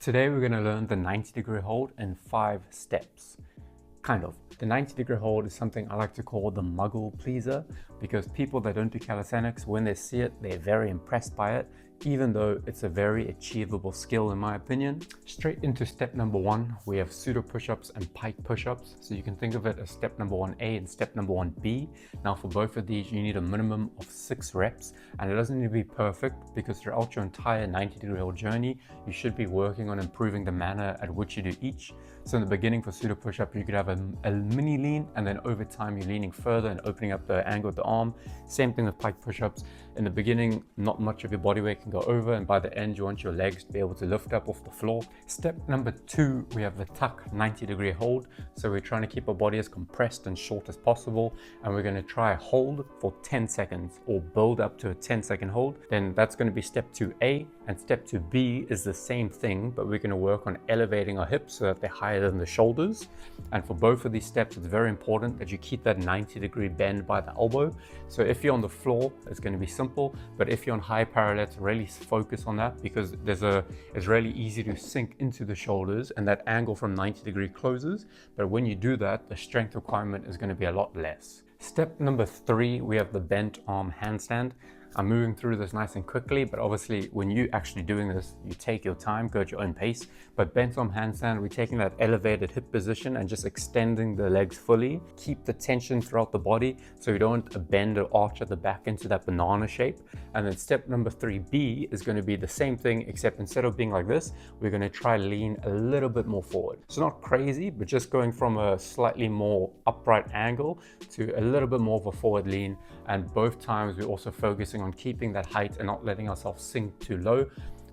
Today we're going to learn the 90-degree hold in 5 steps. Kind of. The 90-degree hold is something I like to call the muggle pleaser, because people that don't do calisthenics, when they see it, they're very impressed by it, even though it's a very achievable skill in my opinion. Straight into step number 1, we have pseudo push-ups and pike push-ups. So you can think of it as step number 1A and step number 1B. Now for both of these, you need a minimum of 6 reps, and it doesn't need to be perfect because throughout your entire 90-degree hold journey, you should be working on improving the manner at which you do each. So in the beginning for pseudo push-up, you could have a mini lean, and then over time you're leaning further and opening up the angle of the arm. Same thing with pike push-ups. In the beginning, not much of your body weight can go over, and by the end you want your legs to be able to lift up off the floor. Step number 2, we have the tuck 90-degree hold. So we're trying to keep our body as compressed and short as possible, and we're going to try hold for 10 seconds or build up to a 10-second hold. Then that's going to be step 2A, and step 2B is the same thing, but we're going to work on elevating our hips so that they're higher than the shoulders. And for both of these steps, it's very important that you keep that 90-degree bend by the elbow. So if you're on the floor, it's going to be simple, but if you're on high parallettes, really focus on that, because it's really easy to sink into the shoulders and that angle from 90-degree closes. But when you do that, the strength requirement is going to be a lot less. Step number 3, we have the bent arm handstand. I'm moving through this nice and quickly, but obviously when you're actually doing this, you take your time, go at your own pace. But bent arm handstand, we're taking that elevated hip position and just extending the legs fully. Keep the tension throughout the body so you don't bend or arch at the back into that banana shape. And then step number 3B is going to be the same thing, except instead of being like this, we're going to try lean a little bit more forward. So not crazy, but just going from a slightly more upright angle to a little bit more of a forward lean. And both times we're also focusing on keeping that height and not letting ourselves sink too low.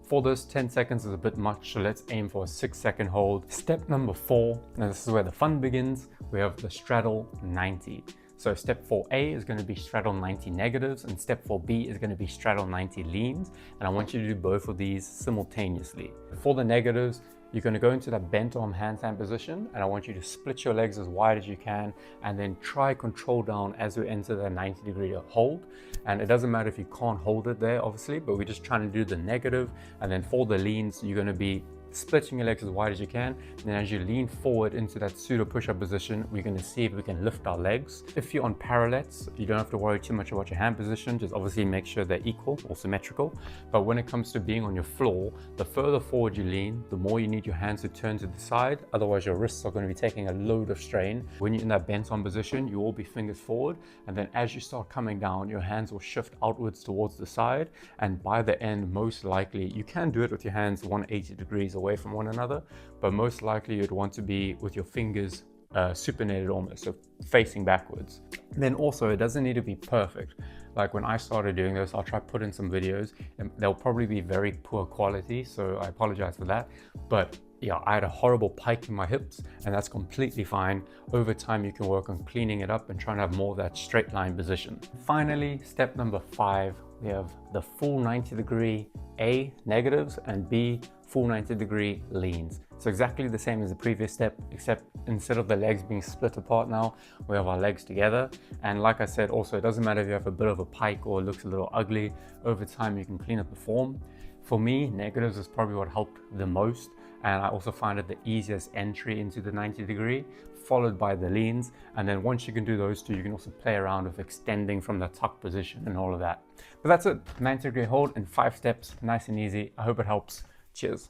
For this, 10 seconds is a bit much, so let's aim for a 6-second hold. Step number 4, now this is where the fun begins, we have the straddle 90. So step 4A is going to be straddle 90 negatives, and step 4B is going to be straddle 90 leans. And I want you to do both of these simultaneously. For the negatives, you're going to go into that bent arm handstand position, and I want you to split your legs as wide as you can, and then try control down as we enter the 90-degree hold. And it doesn't matter if you can't hold it there, obviously, but we're just trying to do the negative. And then for the leans, you're going to be splitting your legs as wide as you can. And then as you lean forward into that pseudo push-up position, we're going to see if we can lift our legs. If you're on parallettes, you don't have to worry too much about your hand position. Just obviously make sure they're equal or symmetrical. But when it comes to being on your floor, the further forward you lean, the more you need your hands to turn to the side. Otherwise, your wrists are going to be taking a load of strain. When you're in that bent arm position, you will be fingers forward. And then as you start coming down, your hands will shift outwards towards the side. And by the end, most likely, you can do it with your hands 180 degrees away from one another, but most likely you'd want to be with your fingers supinated almost, so facing backwards. Then also, it doesn't need to be perfect. Like when I started doing this, I'll try to put in some videos and they'll probably be very poor quality, so I apologize for that. But yeah, I had a horrible pike in my hips, and that's completely fine. Over time, you can work on cleaning it up and trying to have more of that straight line position. Finally, step number 5, we have the full 90-degree A negatives and B full 90-degree leans. So exactly the same as the previous step, except instead of the legs being split apart now, we have our legs together. And like I said, also, it doesn't matter if you have a bit of a pike or it looks a little ugly. Over time, you can clean up the form. For me, negatives is probably what helped the most. And I also find it the easiest entry into the 90-degree, followed by the leans. And then once you can do those two, you can also play around with extending from the tuck position and all of that. But that's it, 90-degree hold in 5 steps, nice and easy. I hope it helps. Cheers.